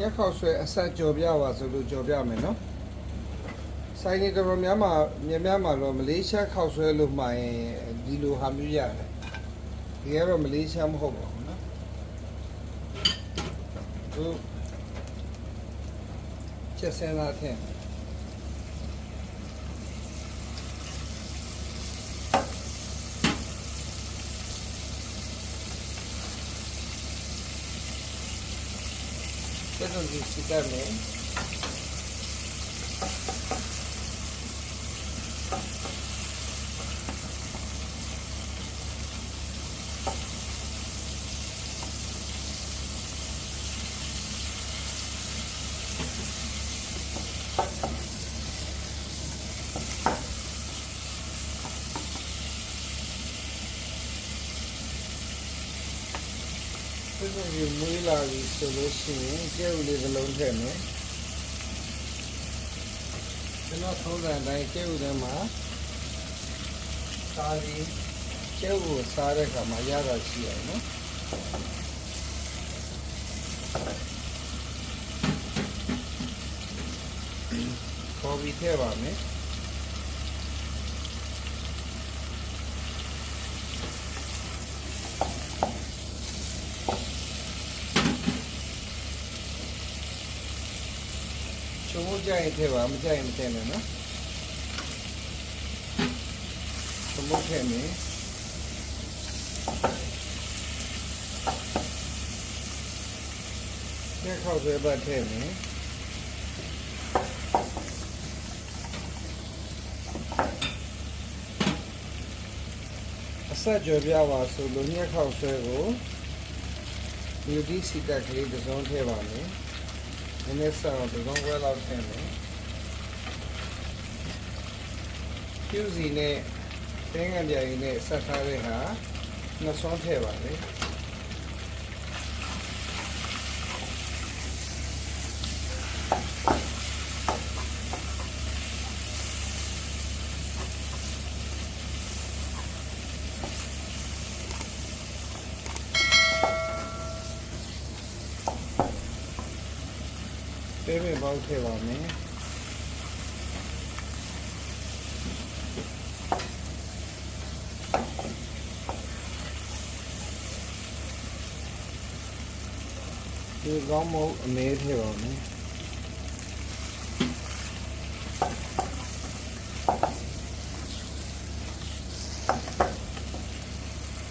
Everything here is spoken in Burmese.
ရက်ခေါက်ဆွဲအဆက်ကြော်ပြပါဆိုလို့ကြော်ပြမယ်နော်ဆိုင်နေတော်များမှာတော့မလေးရှားခေါက်ဆွဲလို့မှရင်ဒီလိုဟာမျိုးရတယ်ဒီကတော့မလေးရှားမဟုတ်ပါဘူးနော်သူချက်စင်းလာထင်这种就是在没。这种有梅拉的说了行，这屋里的龙菜呢，这那头上来这屋的嘛，沙里，这屋沙的干嘛压到起来呢？好比太完美。全部加一块吧，没加一块呢，全部开没？这烤出来把开没？ဆက်ကြော်ပြပါဆိုလို့ညက်ခေါက်ဆွဲကိုဒီဒီစီတက်ကလေးတစ်စုံထည့်ပါမယ်။နည်းနည်းဆောင်းတစ်စုံဝဲလောက်ထည့်မယ်။ကျူးစီနဲ့တင်းငပြားရည်နဲ့ဆက်ထားတဲ့ဟာနှစ်စုံထည့်ပါမယ်။ပေးပေးပေါင်းထည့်ပါမယ်ဒီကောင်းမုတ်အမေးထည့်ပါမယ်